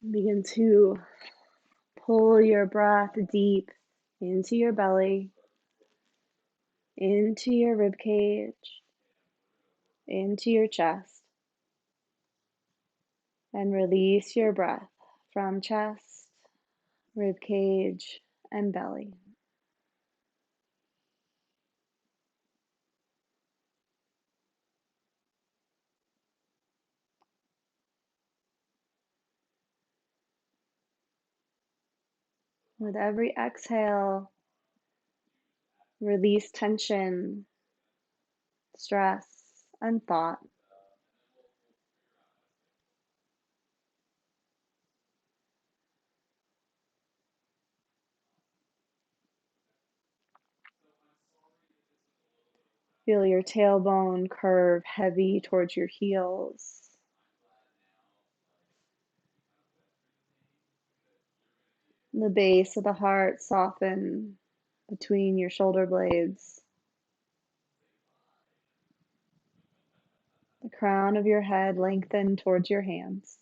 Begin to pull your breath deep into your belly, into your rib cage, into your chest, and release your breath from chest, rib cage, and belly. With every exhale, release tension, stress, and thought. Feel your tailbone curve heavy towards your heels. The base of the heart soften between your shoulder blades. The crown of your head lengthen towards your hands.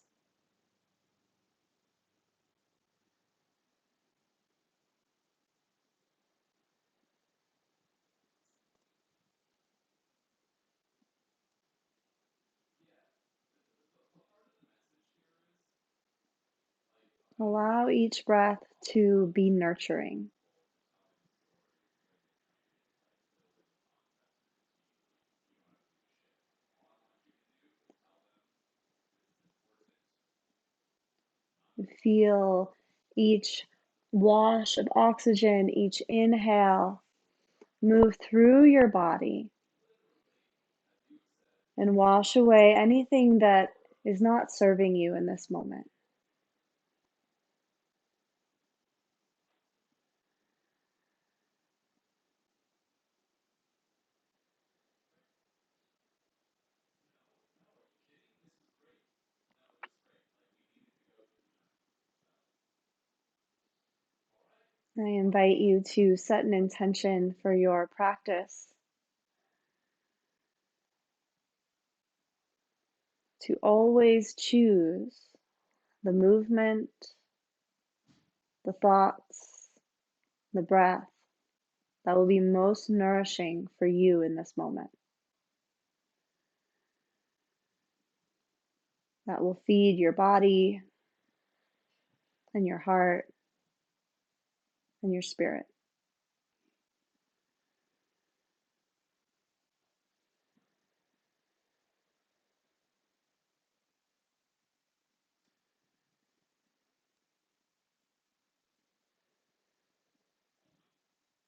Allow each breath to be nurturing. Feel each wash of oxygen, each inhale move through your body and wash away anything that is not serving you in this moment. I invite you to set an intention for your practice, to always choose the movement, the thoughts, the breath that will be most nourishing for you in this moment, that will feed your body and your heart and your spirit.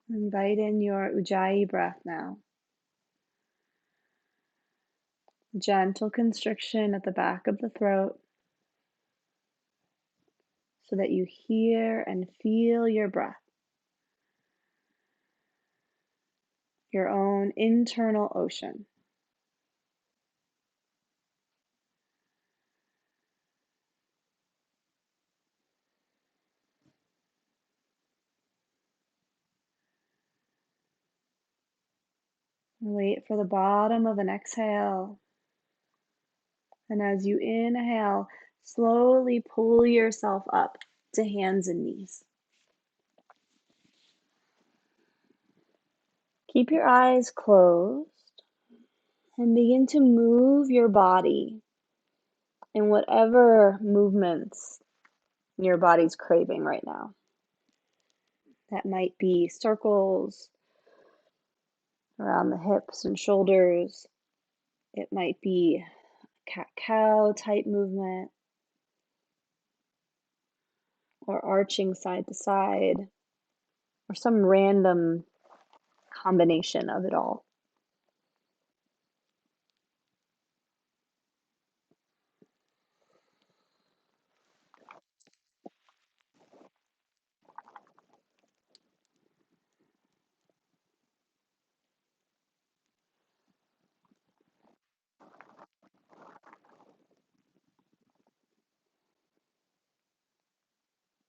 Invite in your Ujjayi breath now. Gentle constriction at the back of the throat so that you hear and feel your breath, your own internal ocean. Wait for the bottom of an exhale. And as you inhale, slowly pull yourself up to hands and knees. Keep your eyes closed and begin to move your body in whatever movements your body's craving right now. That might be circles around the hips and shoulders. It might be cat-cow type movement or arching side to side or some random combination of it all.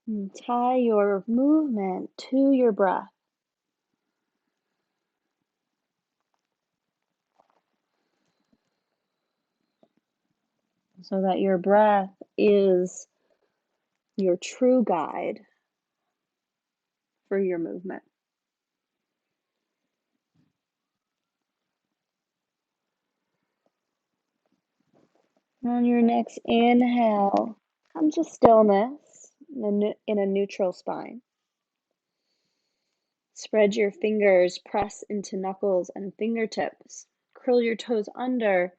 And tie your movement to your breath. So that your breath is your true guide for your movement. On your next inhale, come to stillness in a neutral spine. Spread your fingers, press into knuckles and fingertips. Curl your toes under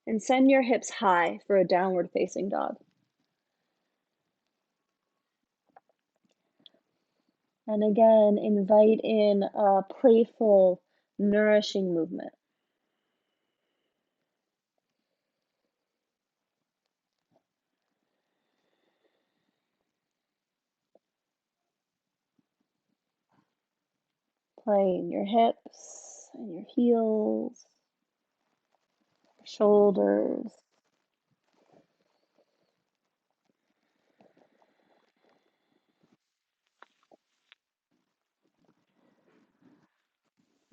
and send your hips high for a downward facing dog. And again, invite in a playful, nourishing movement. Play in your hips and your heels, shoulders.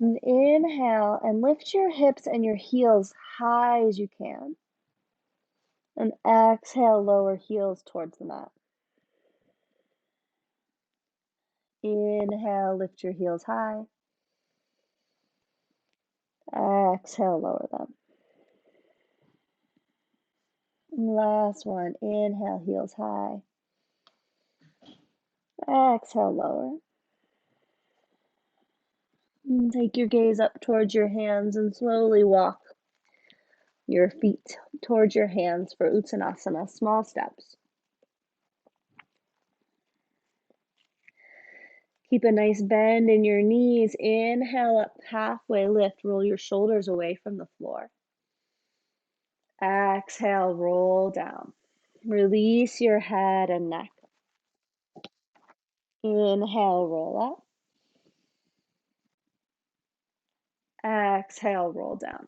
And inhale and lift your hips and your heels high as you can. And exhale, lower heels towards the mat. Inhale, lift your heels high. Exhale, lower them. And last one, inhale, heels high. Exhale, lower. And take your gaze up towards your hands and slowly walk your feet towards your hands for Uttanasana, small steps. Keep a nice bend in your knees. Inhale up, halfway lift. Roll your shoulders away from the floor. Exhale, roll down. Release your head and neck. Inhale, roll up. Exhale, roll down.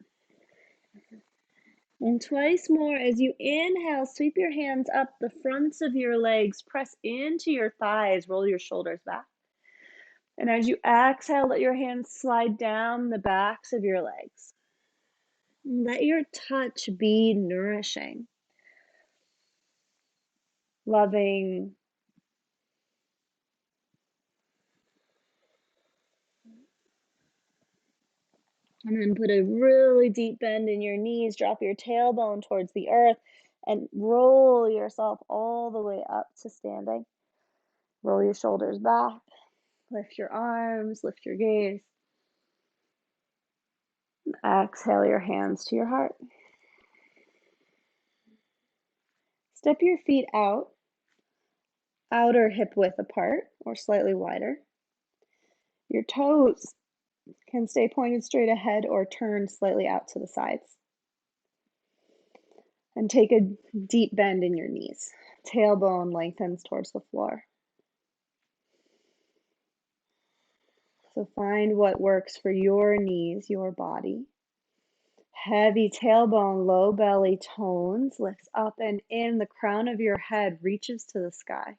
And twice more as you inhale, sweep your hands up the fronts of your legs, press into your thighs, roll your shoulders back. And as you exhale, let your hands slide down the backs of your legs. Let your touch be nourishing, loving, and then put a really deep bend in your knees. Drop your tailbone towards the earth and roll yourself all the way up to standing. Roll your shoulders back, lift your arms, lift your gaze. Exhale your hands to your heart. Step your feet out, outer hip width apart or slightly wider. Your toes can stay pointed straight ahead or turn slightly out to the sides. And take a deep bend in your knees. Tailbone lengthens towards the floor. So find what works for your knees, your body. Heavy tailbone, low belly tones, lifts up and in. The crown of your head reaches to the sky.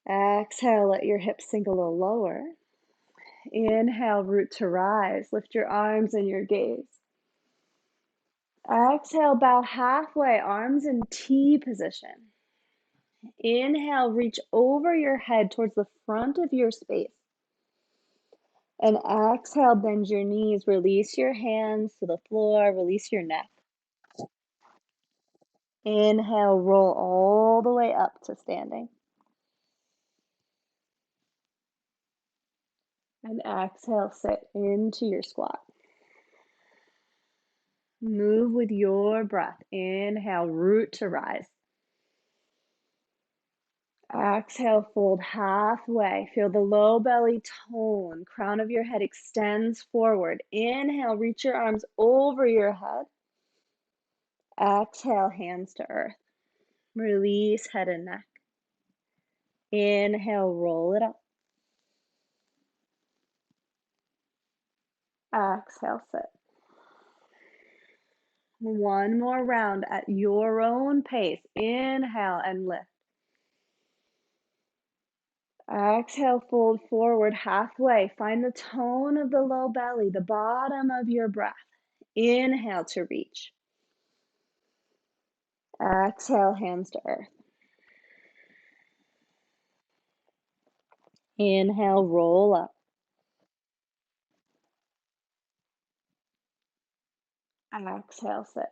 Exhale, let your hips sink a little lower. Inhale, root to rise. Lift your arms and your gaze. Exhale, bow halfway, arms in T position. Inhale, reach over your head towards the front of your space. And exhale, bend your knees, release your hands to the floor, release your neck. Inhale, roll all the way up to standing. And exhale, sit into your squat. Move with your breath. Inhale, root to rise. Exhale, fold halfway. Feel the low belly tone. Crown of your head extends forward. Inhale, reach your arms over your head. Exhale, hands to earth. Release head and neck. Inhale, roll it up. Exhale, sit. One more round at your own pace. Inhale and lift. Exhale, fold forward halfway. Find the tone of the low belly, the bottom of your breath. Inhale to reach. Exhale, hands to earth. Inhale, roll up. Exhale, sit.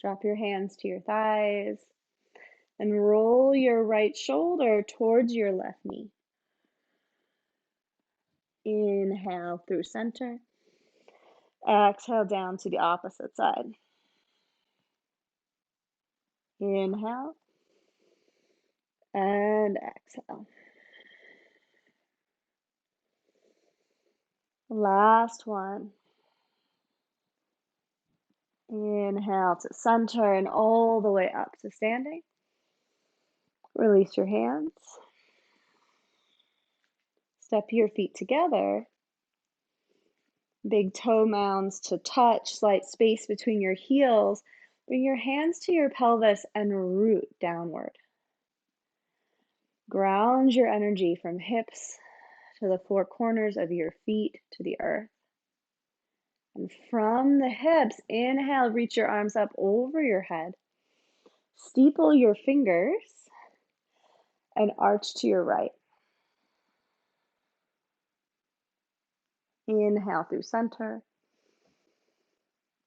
Drop your hands to your thighs and roll your right shoulder towards your left knee. Inhale through center. Exhale down to the opposite side. Inhale and exhale. Last one. Inhale to center and all the way up to standing. Release your hands. Step your feet together. Big toe mounds to touch, slight space between your heels. Bring your hands to your pelvis and root downward. Ground your energy from hips to the four corners of your feet to the earth. And from the hips, inhale, reach your arms up over your head. Steeple your fingers and arch to your right. Inhale through center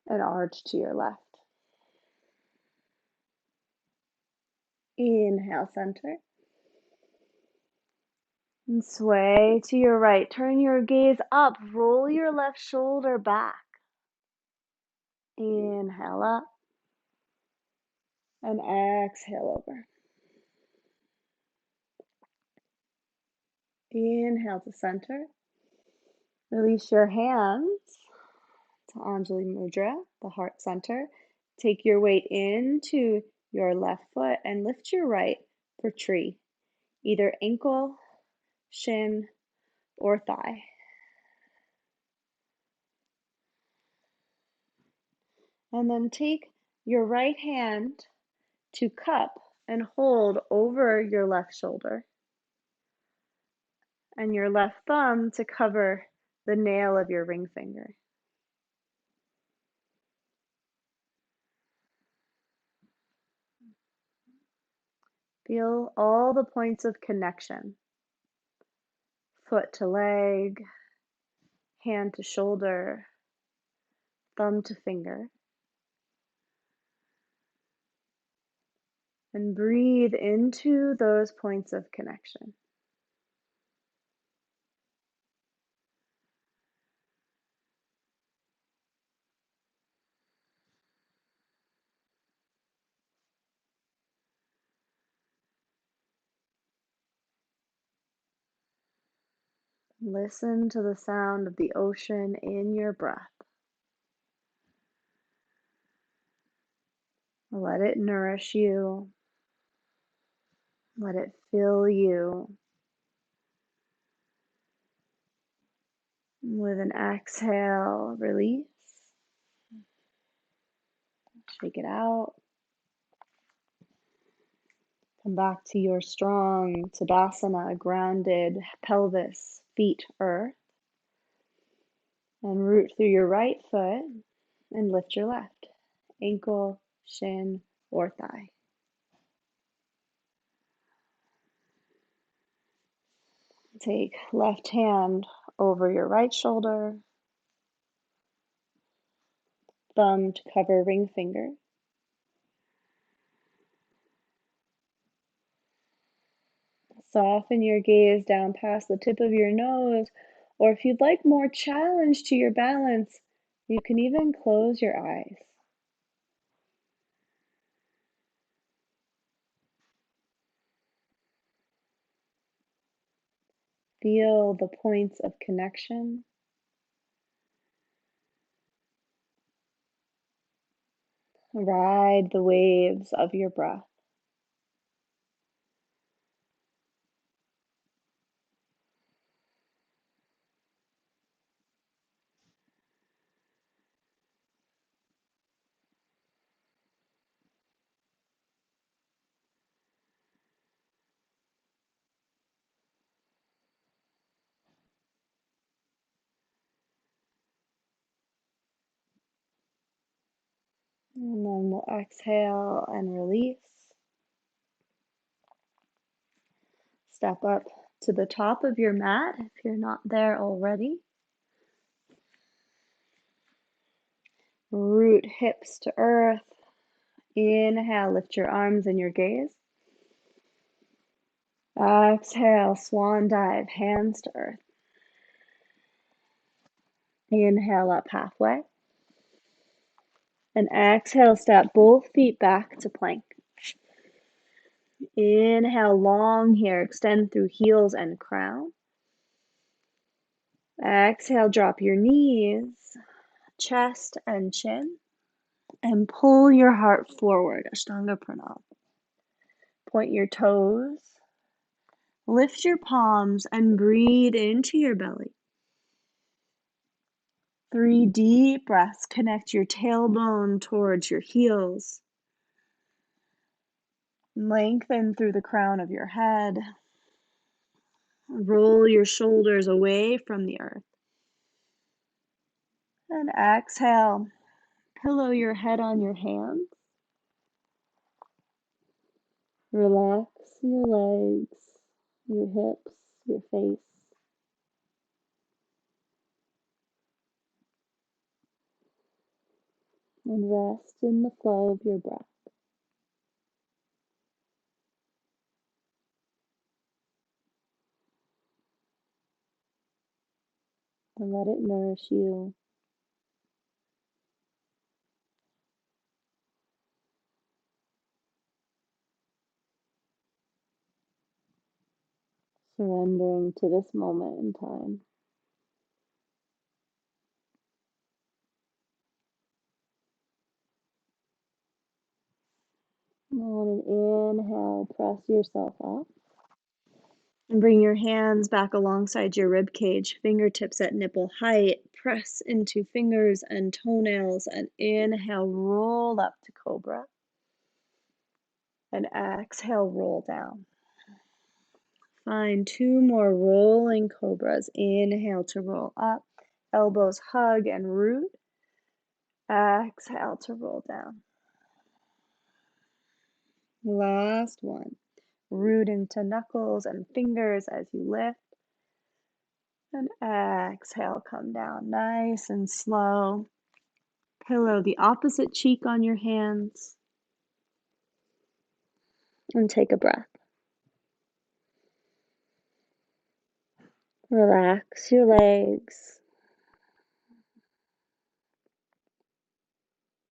and arch to your left. Inhale, center. And sway to your right. Turn your gaze up. Roll your left shoulder back. Inhale up. And exhale over. Inhale to center. Release your hands to Anjali Mudra, the heart center. Take your weight into your left foot and lift your right for tree, either ankle, shin, or thigh. And then take your right hand to cup and hold over your left shoulder, and your left thumb to cover the nail of your ring finger. Feel all the points of connection, foot to leg, hand to shoulder, thumb to finger. And breathe into those points of connection. Listen to the sound of the ocean in your breath. Let it nourish you. Let it fill you. With an exhale, release. Shake it out. Come back to your strong Tadasana, grounded pelvis, feet, earth. And root through your right foot and lift your left, ankle, shin, or thigh. Take left hand over your right shoulder, thumb to cover ring finger. Soften your gaze down past the tip of your nose, or if you'd like more challenge to your balance, you can even close your eyes. Feel the points of connection. Ride the waves of your breath. And then we'll exhale and release. Step up to the top of your mat if you're not there already. Root hips to earth. Inhale, lift your arms and your gaze. Exhale, swan dive, hands to earth. Inhale up halfway. And exhale, step both feet back to plank. Inhale, long here, extend through heels and crown. Exhale, drop your knees, chest and chin, and pull your heart forward, Ashtanga Pranam. Point your toes, lift your palms, and breathe into your belly. 3 deep breaths. Connect your tailbone towards your heels. Lengthen through the crown of your head. Roll your shoulders away from the earth. And exhale. Pillow your head on your hands. Relax your legs, your hips, your face. And rest in the flow of your breath. And let it nourish you. Surrendering to this moment in time. On an inhale, press yourself up. And bring your hands back alongside your rib cage, fingertips at nipple height. Press into fingers and toenails. And inhale, roll up to cobra. And exhale, roll down. Find 2 more rolling cobras. Inhale to roll up. Elbows hug and root. Exhale to roll down. Last one. Root into knuckles and fingers as you lift. And exhale, come down nice and slow. Pillow the opposite cheek on your hands. And take a breath. Relax your legs,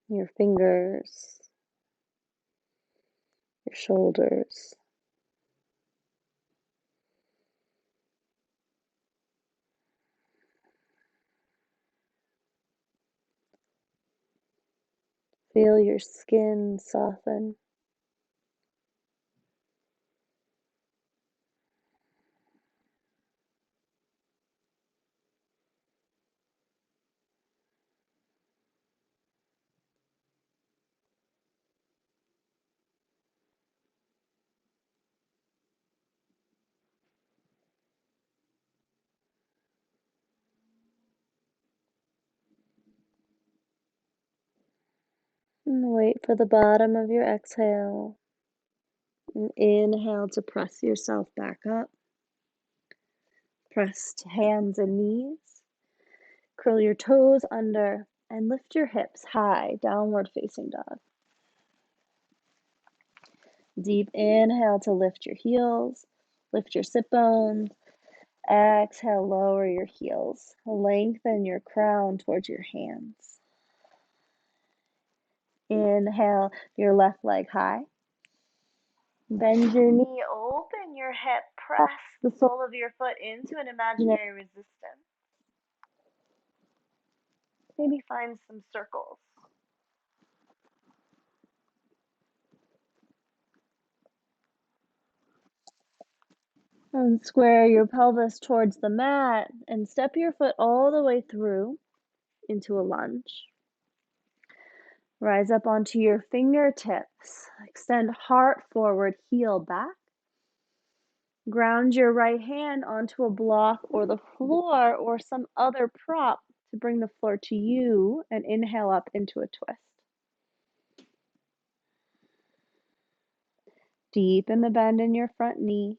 your fingers, your shoulders. Feel your skin soften. And wait for the bottom of your exhale. And inhale to press yourself back up. Press to hands and knees. Curl your toes under and lift your hips high, downward facing dog. Deep inhale to lift your heels, lift your sit bones. Exhale, lower your heels. Lengthen your crown towards your hands. Inhale, your left leg high. Bend your knee, open your hip, press the sole of your foot into an imaginary resistance. Maybe find some circles. And square your pelvis towards the mat and step your foot all the way through into a lunge. Rise up onto your fingertips. Extend heart forward, heel back. Ground your right hand onto a block or the floor or some other prop to bring the floor to you, and inhale up into a twist. Deepen the bend in your front knee.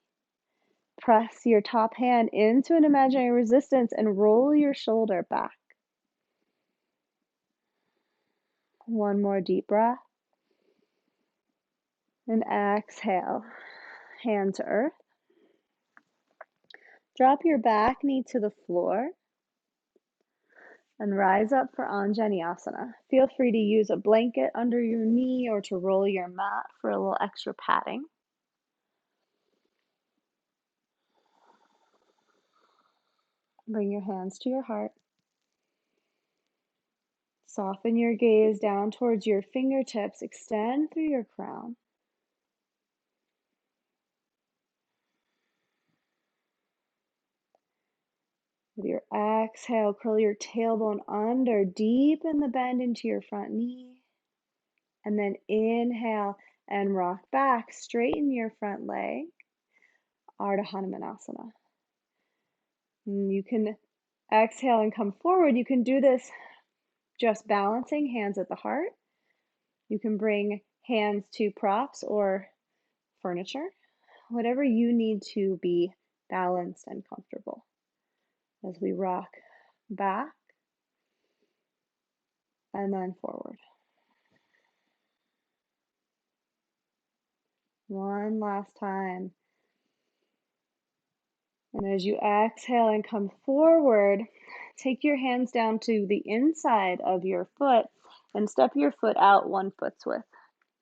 Press your top hand into an imaginary resistance and roll your shoulder back. One more deep breath. And exhale, hand to earth. Drop your back knee to the floor and rise up for Anjaneyasana. Feel free to use a blanket under your knee or to roll your mat for a little extra padding. Bring your hands to your heart. Soften your gaze down towards your fingertips. Extend through your crown. With your exhale, curl your tailbone under, deepen the bend into your front knee. And then inhale and rock back, straighten your front leg, Ardha Hanumanasana. And you can exhale and come forward. You can do this just balancing, hands at the heart. You can bring hands to props or furniture, whatever you need to be balanced and comfortable. As we rock back and then forward. One last time. And as you exhale and come forward, take your hands down to the inside of your foot and step your foot out 1 foot's width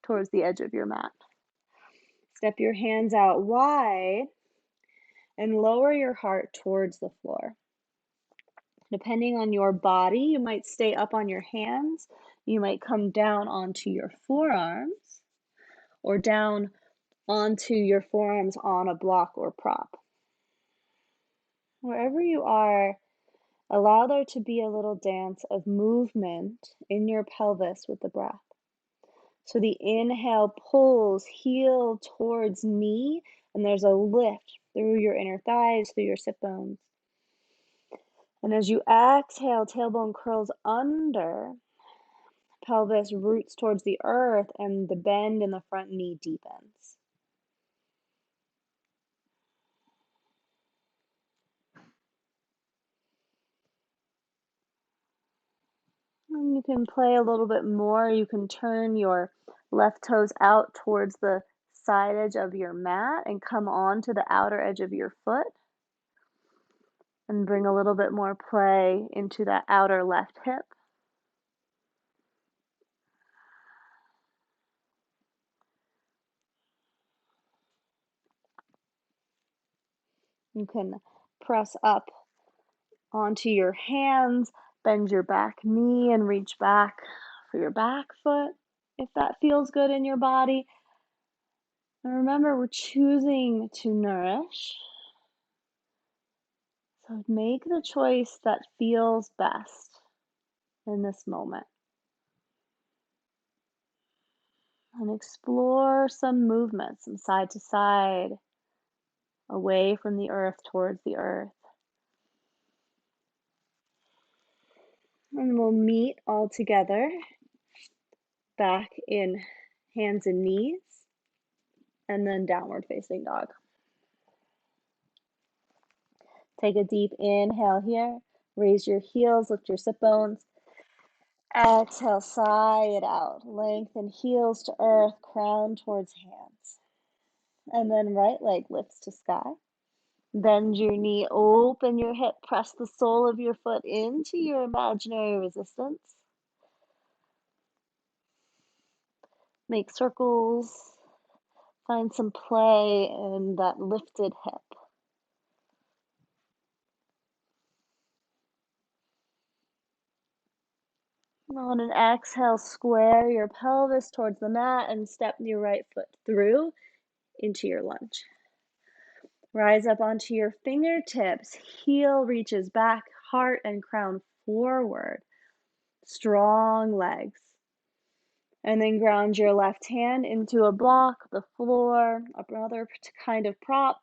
towards the edge of your mat. Step your hands out wide and lower your heart towards the floor. Depending on your body, you might stay up on your hands, you might come down onto your forearms, or down onto your forearms on a block or prop. Wherever you are, allow there to be a little dance of movement in your pelvis with the breath. So the inhale pulls heel towards knee, and there's a lift through your inner thighs, through your sit bones. And as you exhale, tailbone curls under, pelvis roots towards the earth, and the bend in the front knee deepens. And you can play a little bit more. You can turn your left toes out towards the side edge of your mat and come on to the outer edge of your foot. And bring a little bit more play into that outer left hip. You can press up onto your hands, bend your back knee and reach back for your back foot if that feels good in your body. And remember, we're choosing to nourish. So make the choice that feels best in this moment. And explore some movement, some side to side, away from the earth towards the earth. And we'll meet all together back in hands and knees, and then downward facing dog. Take a deep inhale here. Raise your heels, lift your sit bones. Exhale, sigh it out. Lengthen heels to earth, crown towards hands. And then right leg lifts to sky. Bend your knee, open your hip, press the sole of your foot into your imaginary resistance. Make circles. Find some play in that lifted hip. On an exhale, square your pelvis towards the mat and step your right foot through into your lunge. Rise up onto your fingertips, heel reaches back, heart and crown forward. Strong legs. And then ground your left hand into a block, the floor, another kind of prop,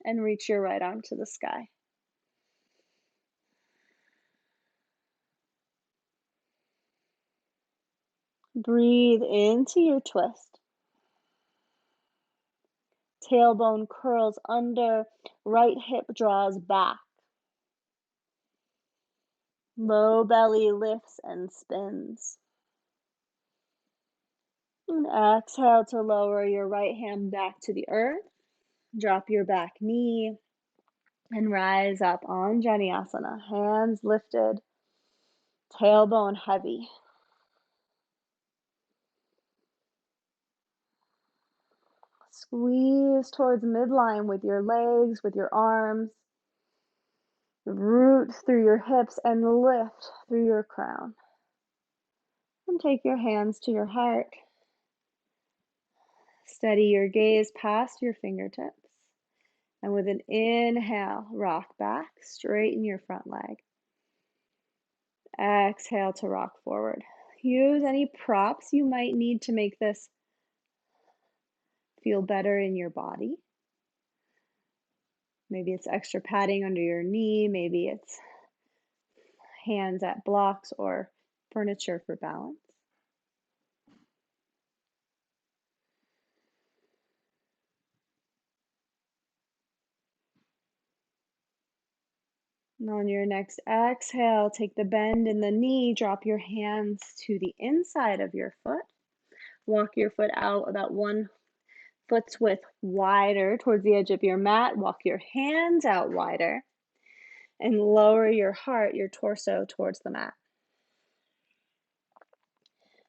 and reach your right arm to the sky. Breathe into your twist. Tailbone curls under, right hip draws back. Low belly lifts and spins. And exhale to lower your right hand back to the earth. Drop your back knee and rise up on Janiyasana. Hands lifted, tailbone heavy. Squeeze towards midline with your legs, with your arms. Root through your hips and lift through your crown. And take your hands to your heart. Steady your gaze past your fingertips. And with an inhale, rock back, straighten your front leg. Exhale to rock forward. Use any props you might need to make this feel better in your body. Maybe it's extra padding under your knee, maybe it's hands at blocks or furniture for balance. And on your next exhale, take the bend in the knee, drop your hands to the inside of your foot. Walk your foot out about 1 foot's width wider towards the edge of your mat. Walk your hands out wider and lower your heart, your torso towards the mat.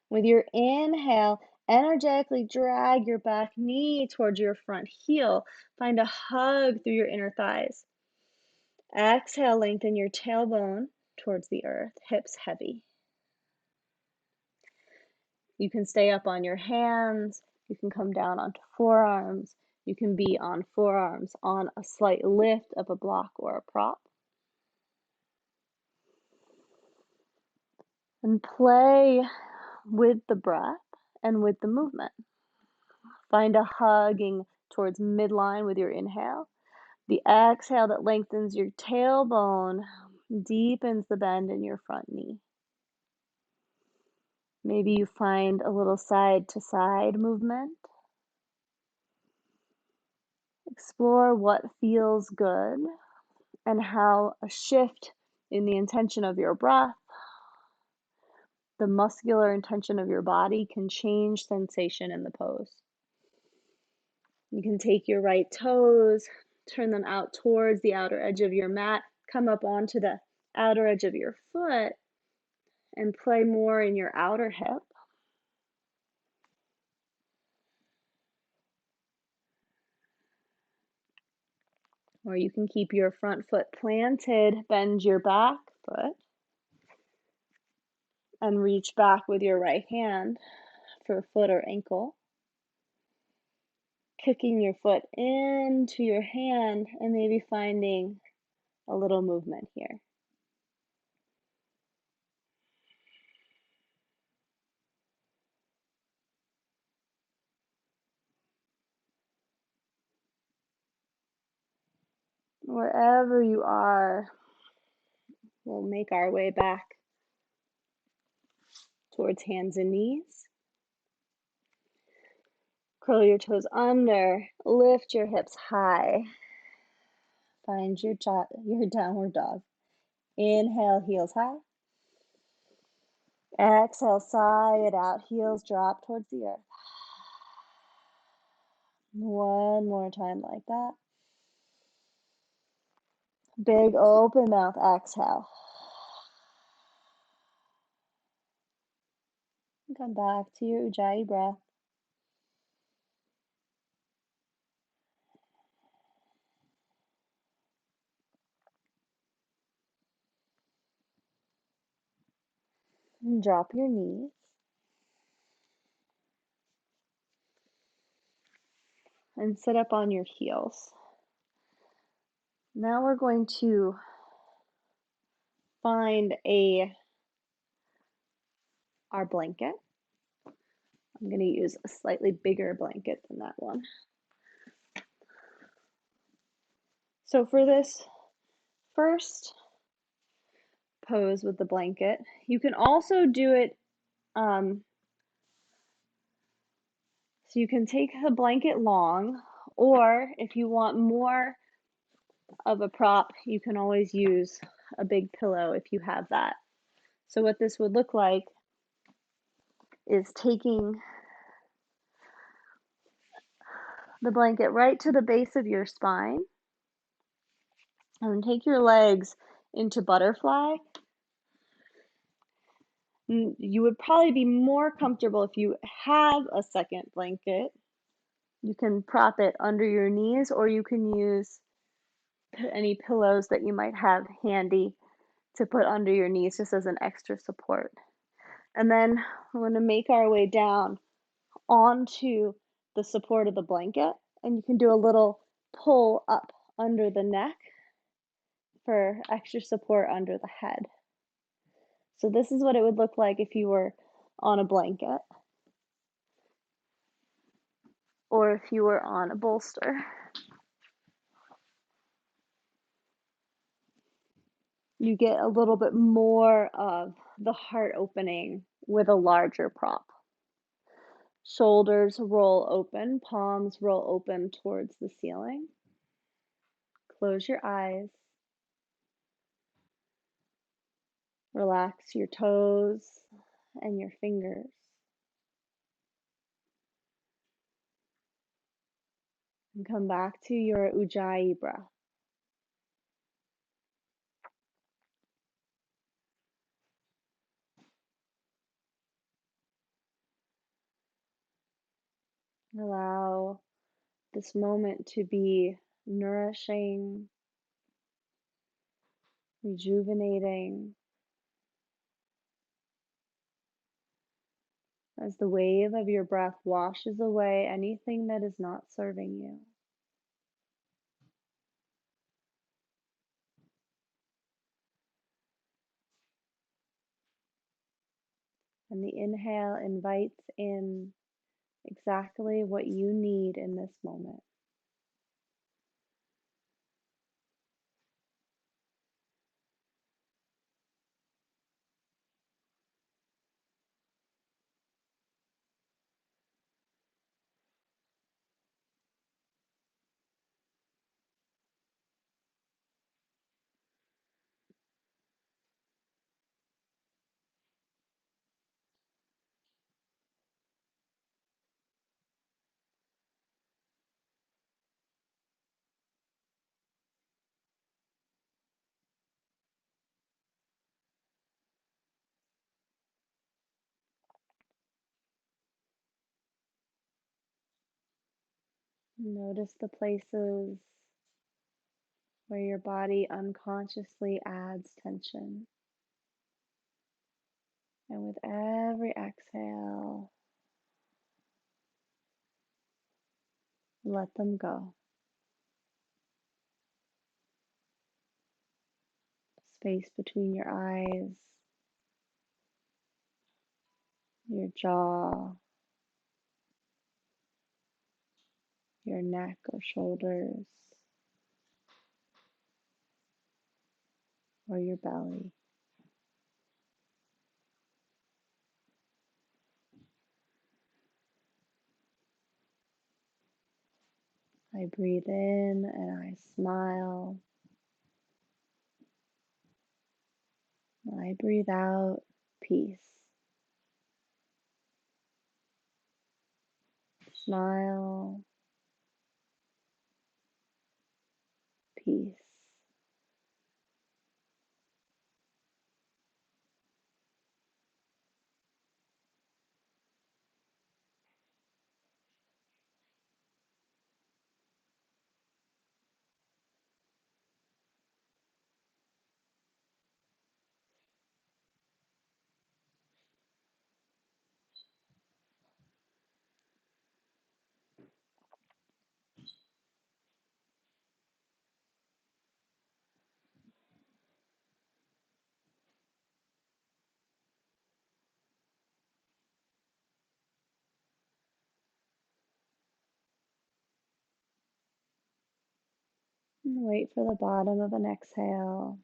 With your inhale, energetically drag your back knee towards your front heel. Find a hug through your inner thighs. Exhale, lengthen your tailbone towards the earth, hips heavy. You can stay up on your hands. You can come down onto forearms. You can be on forearms on a slight lift of a block or a prop. And play with the breath and with the movement. Find a hugging towards midline with your inhale. The exhale that lengthens your tailbone deepens the bend in your front knee. Maybe you find a little side to side movement. Explore what feels good and how a shift in the intention of your breath, the muscular intention of your body can change sensation in the pose. You can take your right toes, turn them out towards the outer edge of your mat, come up onto the outer edge of your foot, and play more in your outer hip. Or you can keep your front foot planted, bend your back foot, and reach back with your right hand for foot or ankle. Kicking your foot into your hand and maybe finding a little movement here. Wherever you are, we'll make our way back towards hands and knees. Curl your toes under, lift your hips high. Find your downward dog. Inhale, heels high. Exhale, sigh it out. Heels drop towards the earth. One more time like that. Big open mouth, exhale. Come back to your Ujjayi breath. And drop your knees. And sit up on your heels. Now we're going to find our blanket. I'm going to use a slightly bigger blanket than that one. So for this first pose with the blanket, you can also do it, so you can take the blanket long, Or if you want more of a prop, you can always use a big pillow if you have that. So what this would look like is taking the blanket right to the base of your spine and then take your legs into butterfly. You would probably be more comfortable if you have a second blanket. You can prop it under your knees, or you can use any pillows that you might have handy to put under your knees just as an extra support. And then we're going to make our way down onto the support of the blanket, and you can do a little pull up under the neck for extra support under the head. So this is what it would look like if you were on a blanket or if you were on a bolster. You get a little bit more of the heart opening with a larger prop. Shoulders roll open, palms roll open towards the ceiling. Close your eyes. Relax your toes and your fingers. And come back to your Ujjayi breath. Allow this moment to be nourishing, rejuvenating, as the wave of your breath washes away anything that is not serving you. And the inhale invites in exactly what you need in this moment. Notice the places where your body unconsciously adds tension. And with every exhale, let them go. Space between your eyes, your jaw, your neck or shoulders, or your belly. I breathe in and I smile. I breathe out peace. Smile, peace. And wait for the bottom of an exhale.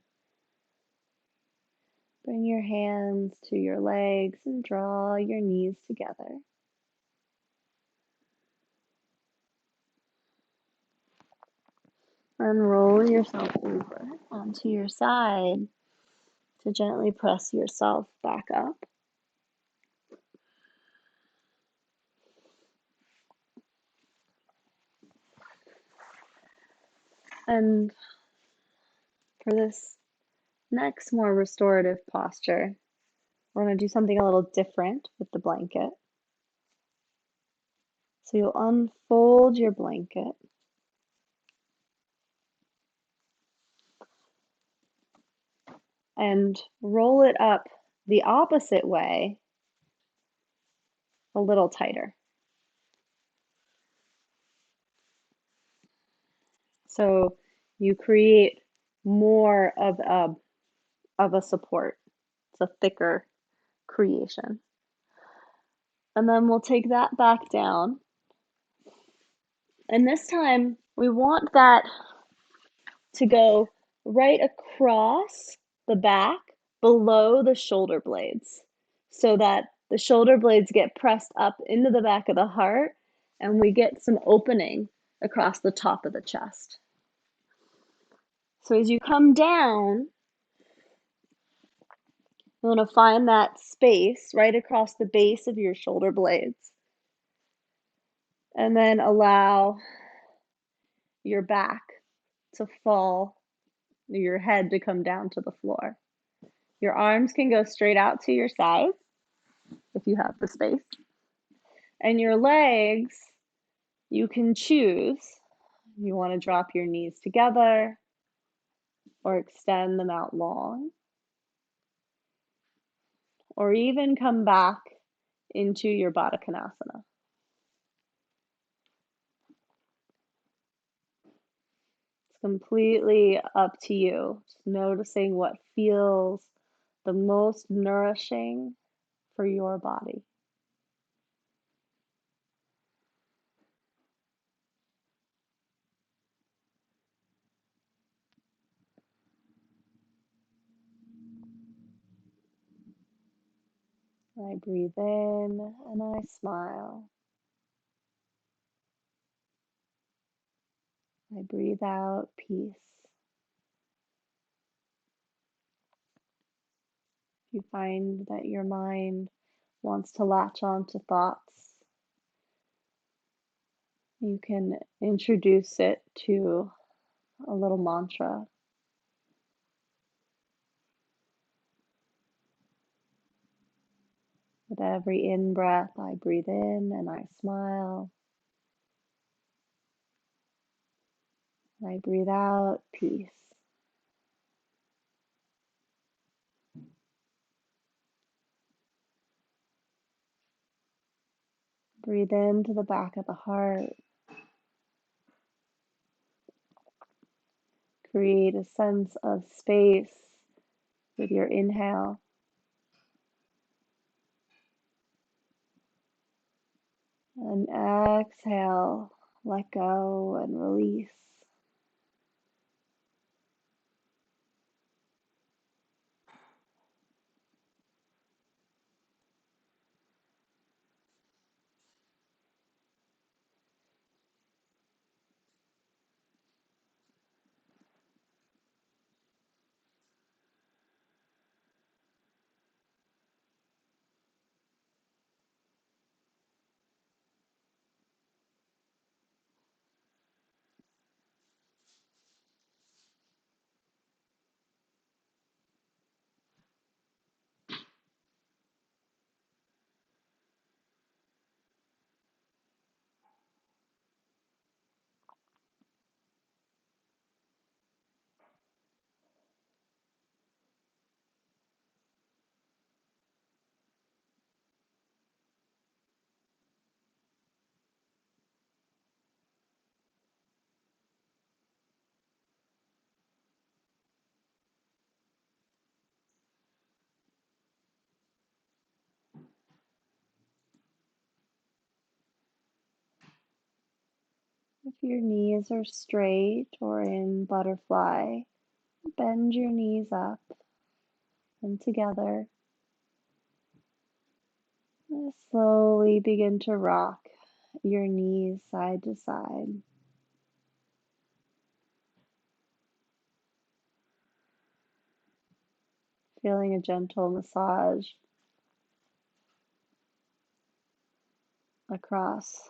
Bring your hands to your legs and draw your knees together. And roll yourself over onto your side to gently press yourself back up. And for this next more restorative posture, we're going to do something a little different with the blanket. So you'll unfold your blanket and roll it up the opposite way a little tighter. So you create more of a support. It's a thicker creation. And then we'll take that back down. And this time we want that to go right across the back below the shoulder blades so that the shoulder blades get pressed up into the back of the heart and we get some opening across the top of the chest. So as you come down, you want to find that space right across the base of your shoulder blades and then allow your back to fall, your head to come down to the floor. Your arms can go straight out to your sides if you have the space. And your legs, you can choose. You want to drop your knees together or extend them out long, or even come back into your Baddha Konasana. It's completely up to you. Just noticing what feels the most nourishing for your body. I breathe in and I smile. I breathe out peace. If you find that your mind wants to latch on to thoughts, you can introduce it to a little mantra. With every in-breath, I breathe in and I smile. I breathe out peace. Breathe into the back of the heart. Create a sense of space with your inhale. And exhale, let go and release. If your knees are straight or in butterfly, bend your knees up and together. And slowly begin to rock your knees side to side. Feeling a gentle massage across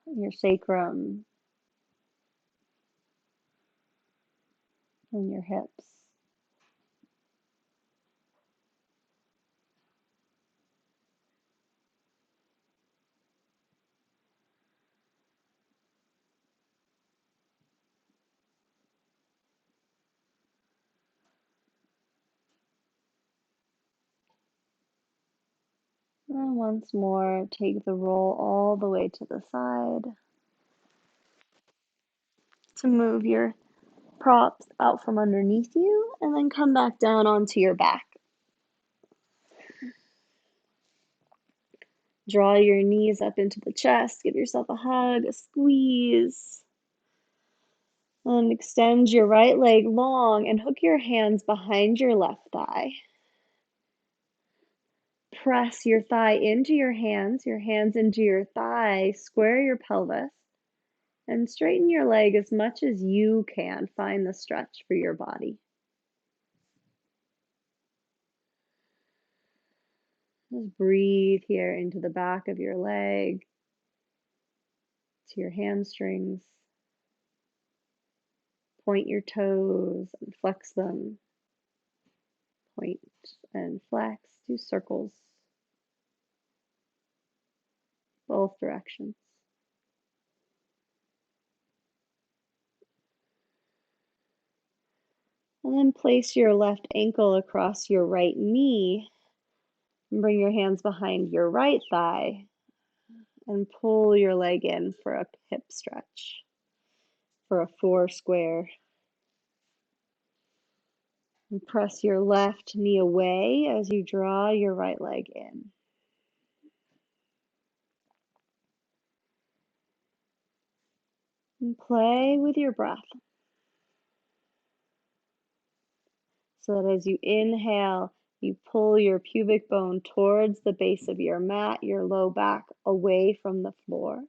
your sacrum and your hips. And once more, take the roll all the way to the side to move your props out from underneath you, and then come back down onto your back. Draw your knees up into the chest, give yourself a hug, a squeeze, and extend your right leg long and hook your hands behind your left thigh. Press your thigh into your hands into your thigh, square your pelvis, and straighten your leg as much as you can. Find the stretch for your body. Just breathe here into the back of your leg, to your hamstrings. Point your toes and flex them. Point and flex. Do circles, both directions. And then place your left ankle across your right knee. And bring your hands behind your right thigh and pull your leg in for a hip stretch, for a 4 square. And press your left knee away as you draw your right leg in. And play with your breath. So that as you inhale, you pull your pubic bone towards the base of your mat, your low back away from the floor.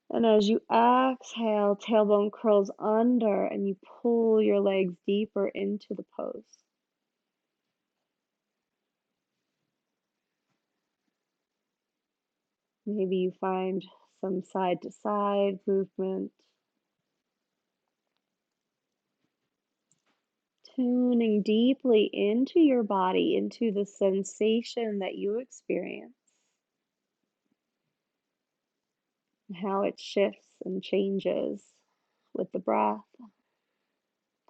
And as you exhale, tailbone curls under and you pull your legs deeper into the pose. Maybe you find some side to side movement. Tuning deeply into your body, into the sensation that you experience, and how it shifts and changes with the breath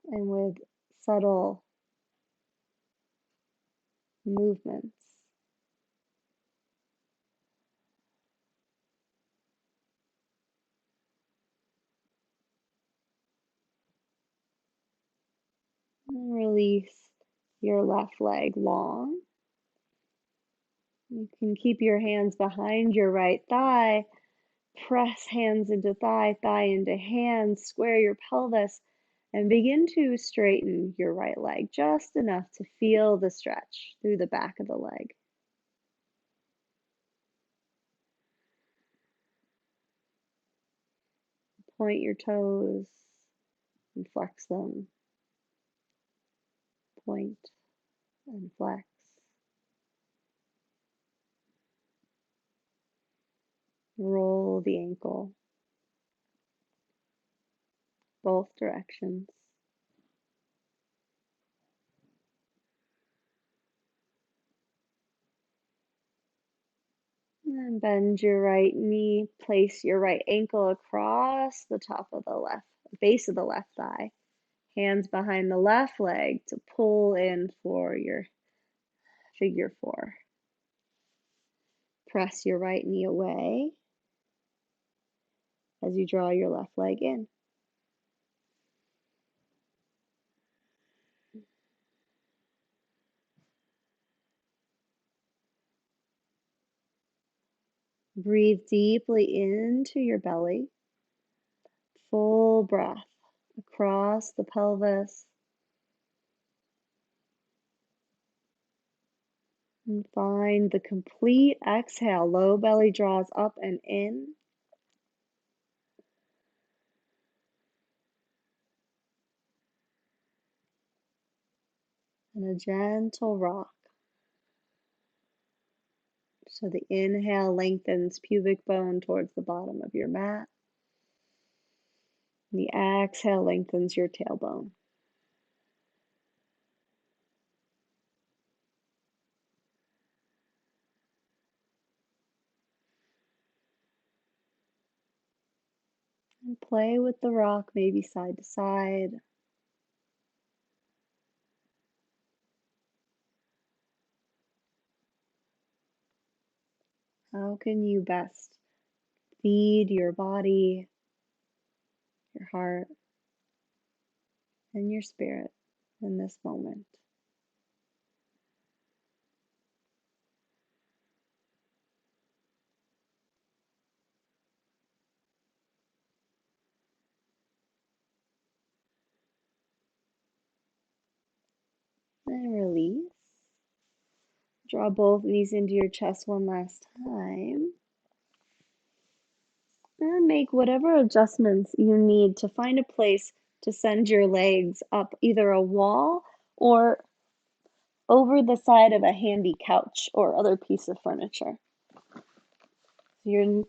and with subtle movements. And release your left leg long. You can keep your hands behind your right thigh. Press hands into thigh, thigh into hands, square your pelvis, and begin to straighten your right leg just enough to feel the stretch through the back of the leg. Point your toes and flex them. Point and flex. Roll the ankle, both directions. And bend your right knee, place your right ankle across the top of the left, base of the left thigh. Hands behind the left leg to pull in for your figure 4. Press your right knee away as you draw your left leg in. Breathe deeply into your belly. Full breath across the pelvis. And find the complete exhale. Low belly draws up and in. and a gentle rock. So the inhale lengthens pubic bone towards the bottom of your mat. The exhale lengthens your tailbone. And play with the rock, maybe side to side. How can you best feed your body, your heart, and your spirit in this moment? And release. Draw both knees into your chest one last time. And make whatever adjustments you need to find a place to send your legs up either a wall or over the side of a handy couch or other piece of furniture. Your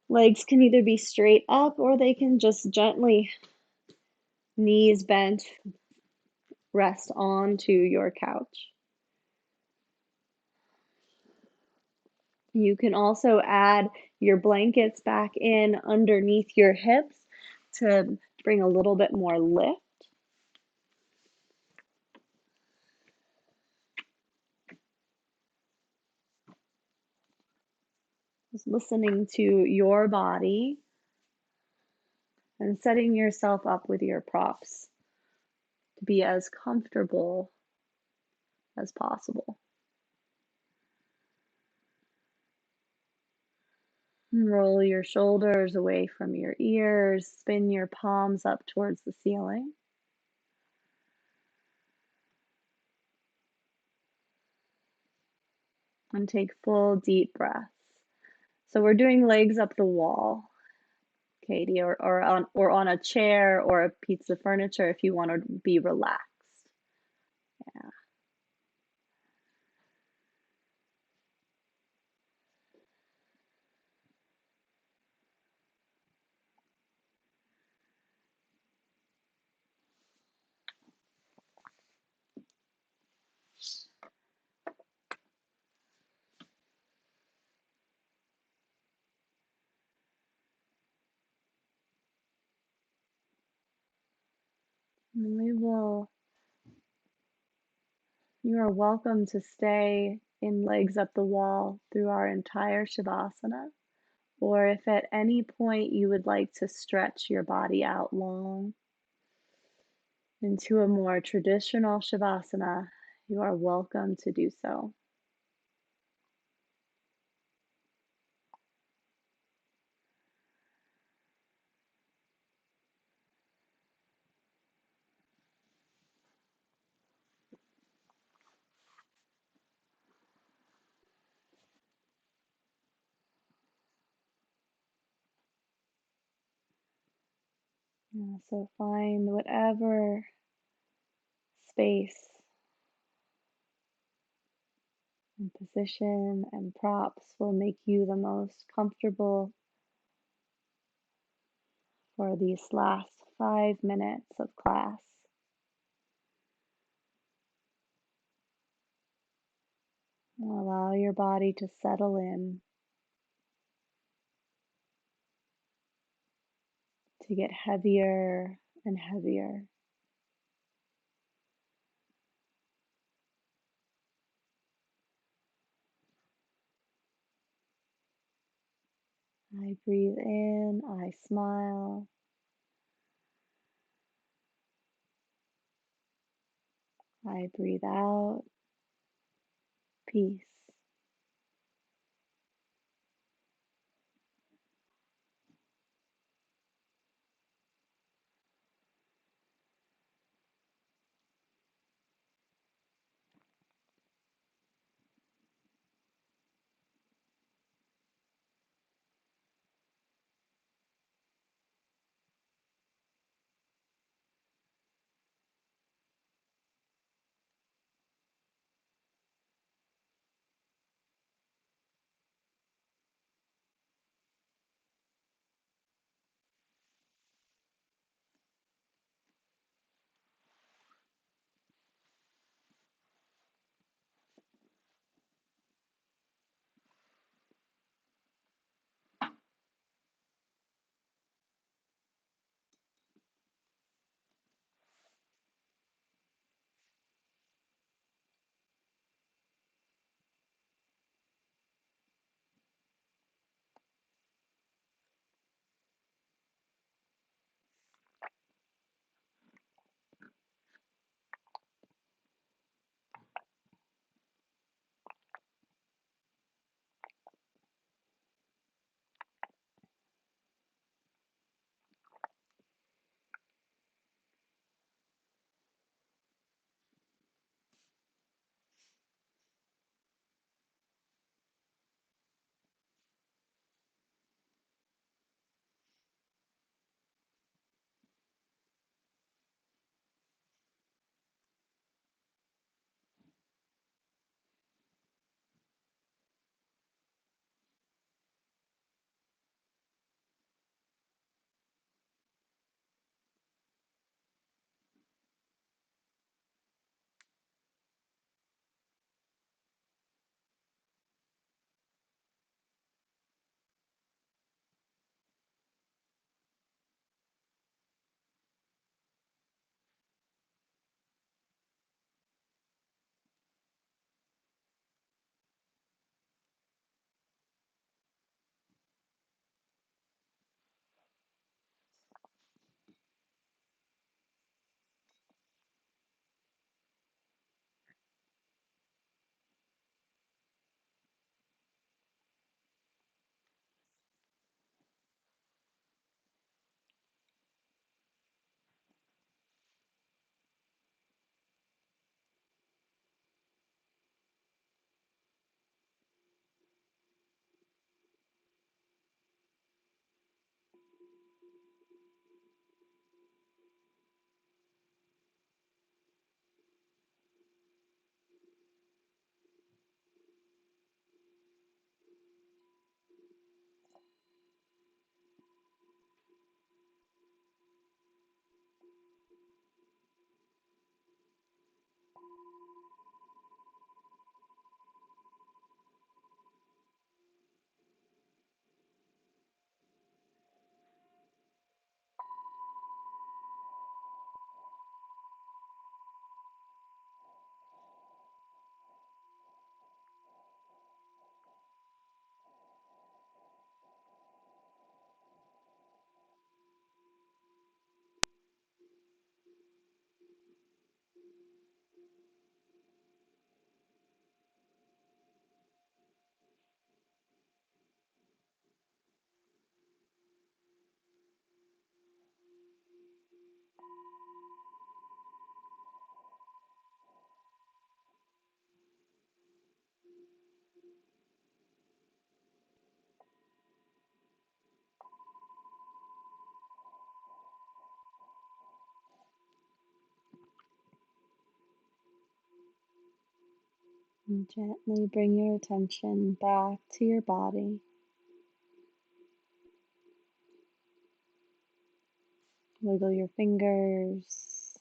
legs can either be straight up or they can just gently, knees bent, rest onto your couch. You can also add your blankets back in underneath your hips to bring a little bit more lift. Just listening to your body and setting yourself up with your props to be as comfortable as possible. Roll your shoulders away from your ears, spin your palms up towards the ceiling. And take full deep breaths. So we're doing legs up the wall, Katie, or on a chair or a piece of furniture if you want to be relaxed. Yeah. And you are welcome to stay in legs up the wall through our entire Shavasana. Or if at any point you would like to stretch your body out long into a more traditional Shavasana, you are welcome to do so. Yeah, so find whatever space and position and props will make you the most comfortable for these last 5 minutes of class. Allow your body to settle in, to get heavier and heavier. I breathe in, I smile. I breathe out, peace. And gently bring your attention back to your body. Wiggle your fingers,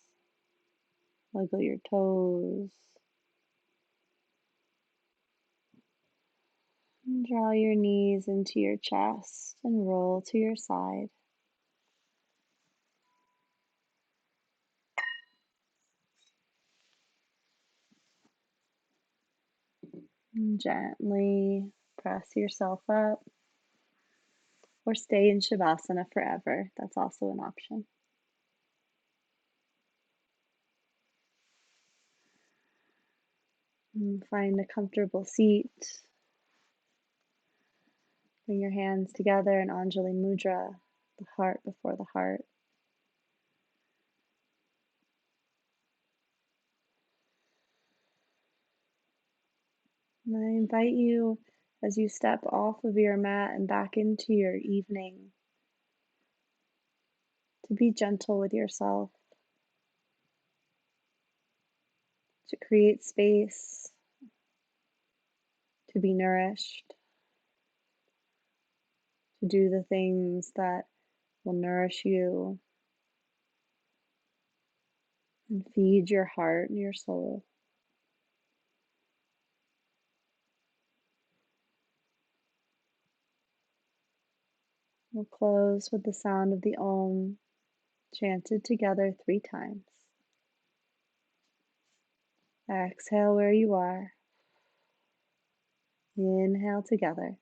wiggle your toes, and draw your knees into your chest and roll to your side. And gently press yourself up or stay in Shavasana forever. That's also an option. And find a comfortable seat. Bring your hands together in Anjali Mudra, the heart before the heart. And I invite you, as you step off of your mat and back into your evening, to be gentle with yourself, to create space, to be nourished, to do the things that will nourish you and feed your heart and your soul. We'll close with the sound of the Om, chanted together 3 times. Exhale where you are. Inhale together.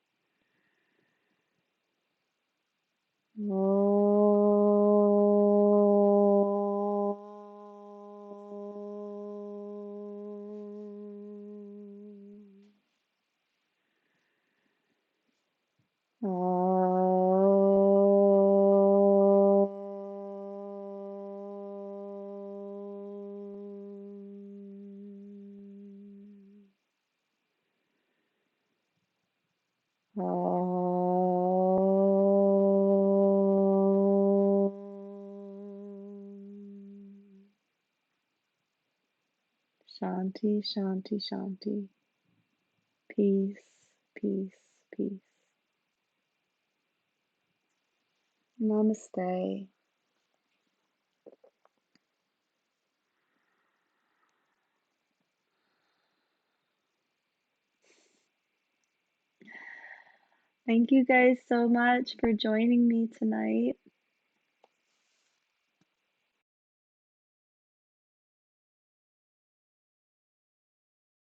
Shanti, Shanti, Shanti. Peace, peace, peace. Namaste. Thank you guys so much for joining me tonight.